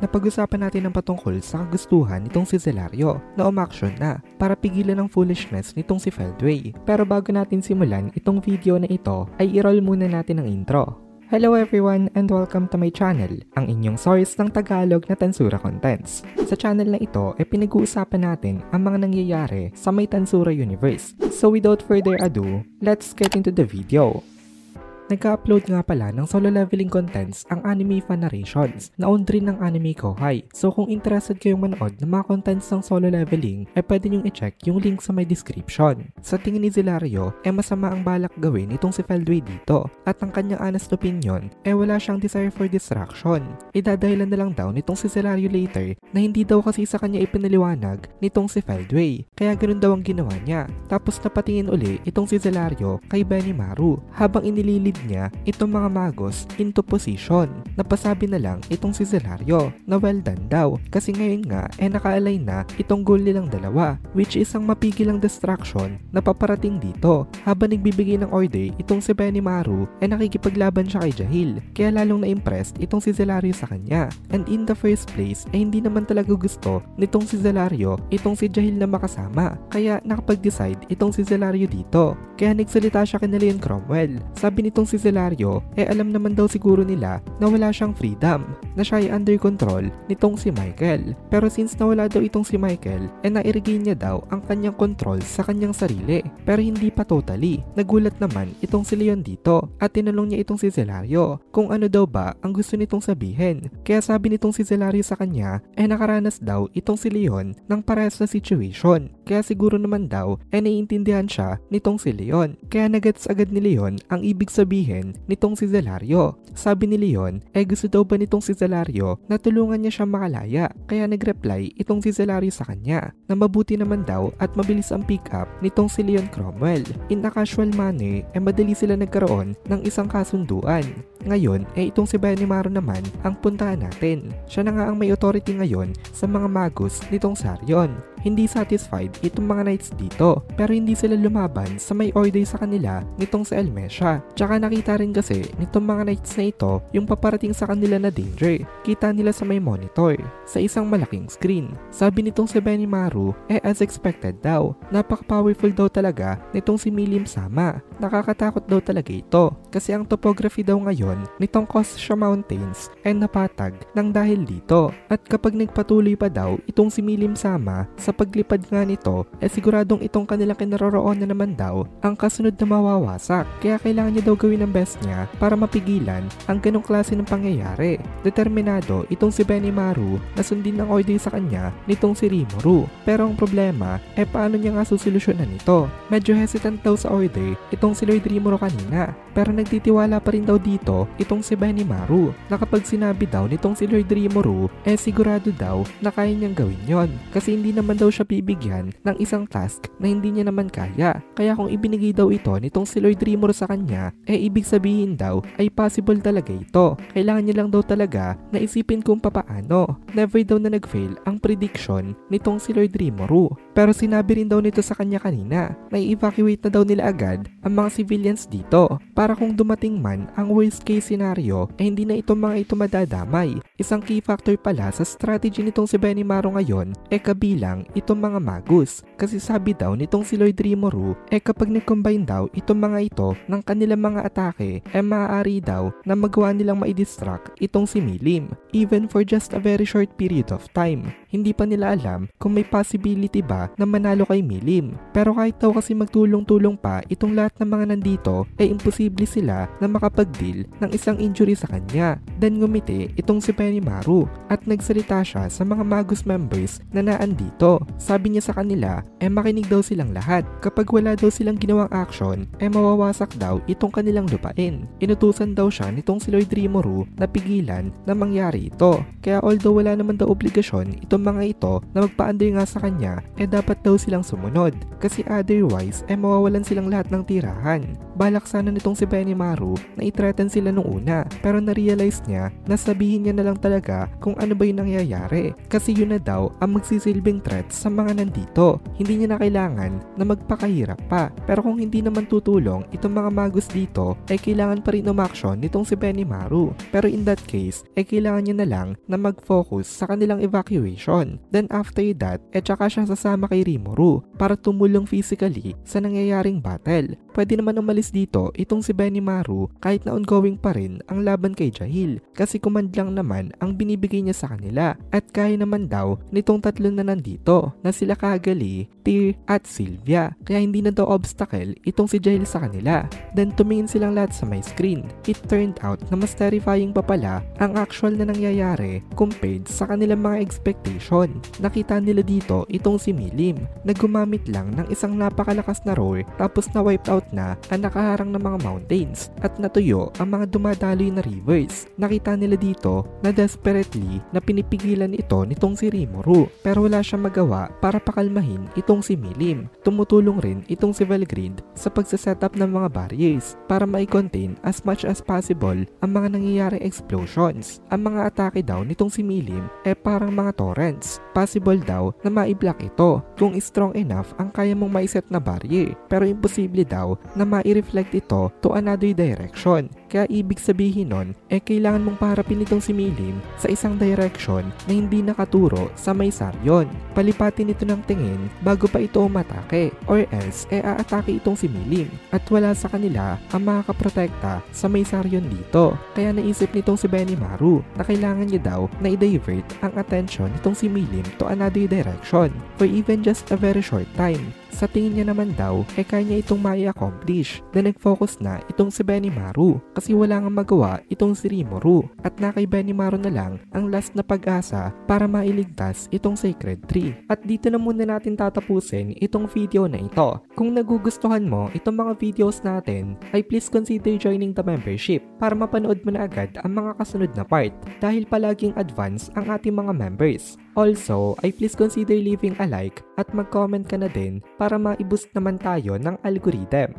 napag-usapan natin ang patungkol sa kagustuhan nitong si Zelario na umaksyon na para pigilan ang foolishness nitong si Feldway. Pero bago natin simulan itong video na ito ay i-roll muna natin ang intro. Hello everyone and welcome to my channel, ang inyong source ng Tagalog na Tansura Contents. Sa channel na ito ay pinag-uusapan natin ang mga nangyayari sa may Tansura universe. So without further ado, let's get into the video. Nagka-upload nga pala ng solo leveling contents ang Anime Fan Narrations na owned rin ng Anime Kohai. So kung interested kayong manood ng mga contents ng solo leveling ay pwede nyong i-check yung link sa my description. Sa tingin ni Zelario ay masama ang balak gawin itong si Feldway dito at ang kanyang honest opinion ay wala siyang desire for distraction. Idadahilan na lang daw nitong si Zelario later na hindi daw kasi sa kanya ipinaliwanag nitong si Feldway kaya ganun daw ang ginawa niya. Tapos napatingin uli itong si Zelario kay Benimaru habang inililid niya itong mga magos into position. Napasabi na lang itong si Zelario na well done daw kasi ngayon nga naka-align na itong goal nilang dalawa which is ang mapigil ang distraction na paparating dito. Habang nagbibigay ng order itong si Benimaru nakikipaglaban siya kay Jahil kaya lalong na-impressed itong si Zelario sa kanya. And in the first place ay hindi naman talaga gusto nitong si Zelario itong si Jahil na makasama kaya nakapag-decide itong si Zelario dito. Kaya nagsalita siya kay Leon Cromwell. Sabi nitong si Zelario alam naman daw siguro nila na wala siyang freedom, na siya ay under control nitong si Michael. Pero since nawala daw itong si Michael na-regain niya daw ang kanyang control sa kanyang sarili. Pero hindi pa totally. Nagulat naman itong si Leon dito at tinanong niya itong si Zelario kung ano daw ba ang gusto nitong sabihin. Kaya sabi nitong si Zelario sa kanya nakaranas daw itong si Leon ng parehas na situation. Kaya siguro naman daw naiintindihan siya nitong si Leon. Kaya nagets agad ni Leon ang ibig sabihin nitong si Zelario. Sabi ni Leon gusto daw ba nitong si Zelario na tulungan niya siya makalaya. Kaya nagreply itong si Zelario sa kanya na mabuti naman daw at mabilis ang pick up nitong si Leon Cromwell. In a casual manner madali sila nagkaroon ng isang kasunduan. Ngayon itong si Benimaru naman ang puntahan natin. Siya na nga ang may authority ngayon sa mga magos nitong Sarion. Hindi satisfied itong mga knights dito pero hindi sila lumaban sa may order sa kanila nitong si Elmesha. Tsaka nakita rin kasi nitong mga knights na ito yung paparating sa kanila na danger. Kita nila sa may monitor sa isang malaking screen. Sabi nitong si Benimaru as expected daw. Napaka-powerful daw talaga nitong si Milim Sama. Nakakatakot daw talaga ito kasi ang topography daw ngayon nitong Kosha Mountains napatag ng dahil dito. At kapag nagpatuloy pa daw itong si Milim Sama sa paglipad nga nito siguradong itong kanilang kinaroroon na naman daw ang kasunod na mawawasak. Kaya kailangan niya daw gawin ang best niya para mapigilan ang ganong klase ng pangyayari. Determinado itong si Benimaru na sundin ang order sa kanya nitong si Rimuru. Pero ang problema paano niya nga susolusyonan ito? Medyo hesitant daw sa order itong si Lord Rimuru kanina pero nagtitiwala pa rin daw dito itong si Benimaru na kapag sinabi daw nitong si Lord Rimuru sigurado daw na kaya niyang gawin yon kasi hindi naman daw siya bibigyan ng isang task na hindi niya naman kaya. Kaya kung ibinigay daw ito nitong si Lord Rimuru sa kanya ibig sabihin daw ay possible talaga ito. Kailangan niya lang daw talaga na isipin kung papaano. Never daw na nag-fail ang prediction nitong si Lord Rimuru. Pero sinabi rin daw nito sa kanya kanina na i-evacuate na daw nila agad ang mga civilians dito para kung dumating man ang worst case scenario hindi na itong mga ito madadamay. Isang key factor pala sa strategy nitong si Benimaru ngayon kabilang itong mga magus. Kasi sabi daw nitong si Lord Rimuru kapag nag-combine daw itong mga ito ng kanilang mga atake maaari daw na magawa nilang ma-distract itong si Milim even for just a very short period of time. Hindi pa nila alam kung may possibility ba na manalo kay Milim. Pero kahit daw kasi magtulong-tulong pa itong lahat ng mga nandito imposible sila na makapag-deal ng isang injury sa kanya. Then ngumiti itong si Benimaru at nagsalita siya sa mga magus members na naandito. Sabi niya sa kanila makinig daw silang lahat. Kapag wala daw silang ginawang action mawawasak daw itong kanilang lupain. Inutusan daw siya nitong si Lord Rimuru na pigilan na mangyari ito. Kaya although wala naman daw obligasyon itong mga ito na magpa-under nga sa kanya dapat daw silang sumunod kasi otherwise mawawalan silang lahat ng tirahan. Balak sana nitong si Benimaru na i-threaten sila sila nung una, pero na-realize niya na sabihin niya na lang talaga kung ano ba yung nangyayari kasi yun na daw ang magsisilbing threat sa mga nandito. Hindi niya na kailangan na magpakahirap pa, pero kung hindi naman tutulong itong mga magos dito ay kailangan pa rin umaksyon nitong si Benimaru. Pero in that case ay kailangan niya na lang na mag-focus sa kanilang evacuation. Then after that tsaka siya sasama kay Rimuru para tumulong physically sa nangyayaring battle. Pwede naman umalis dito itong si Benimaru kahit na ongoing pa rin ang laban kay Jahil kasi command lang naman ang binibigay niya sa kanila at kaya naman daw nitong tatlo na nandito na sila Kagali, Tyr at Sylvia kaya hindi na daw obstacle itong si Jahil sa kanila. Then tumingin silang lahat sa my screen. It turned out na mas terrifying pa pala ang actual na nangyayari compared sa kanilang mga expectation. Nakita nila dito itong si Milim na gumamit lang ng isang napakalakas na roar tapos na wiped out na ang nakaharang ng mga mountains at natuyo ang mga dumadaloy na rivers. Nakita nila dito na desperately na pinipigilan ito nitong si Rimuru pero wala siyang magawa para pakalmahin itong si Milim. Tumutulong rin itong si Valgrind sa pagsasetup ng mga barriers para mai-contain as much as possible ang mga nangyayaring explosions. Ang mga atake daw nitong si Milim parang mga torrents. Possible daw na ma-block ito kung strong enough ang kaya mong maiset na barrier pero imposible daw na ma-reflect ito to another direction. Kaya ibig sabihin nun kailangan mong paharapin itong si Milim sa isang direction na hindi nakaturo sa may Saryon. Palipatin ito ng tingin bago pa ito umatake or else aatake itong si Milim at wala sa kanila ang makakaprotekta sa may Saryon dito. Kaya naisip nitong si Benimaru na kailangan niya daw na i-divert ang attention nitong si Milim to another direction for even just a very short time. Sa tingin niya naman daw kaya niya itong mai-accomplish na nag-focus na itong si Benimaru kasi wala nga magawa itong si Rimuru at na kay Benimaru na lang ang last na pag-asa para mailigtas itong Sacred Tree. At dito na muna natin tatapusin itong video na ito. Kung nagugustuhan mo itong mga videos natin ay please consider joining the membership para mapanood mo na agad ang mga kasunod na part dahil palaging advance ang ating mga members. Also, ay please consider leaving a like at mag-comment ka na din para ma-boost naman tayo ng algorithm.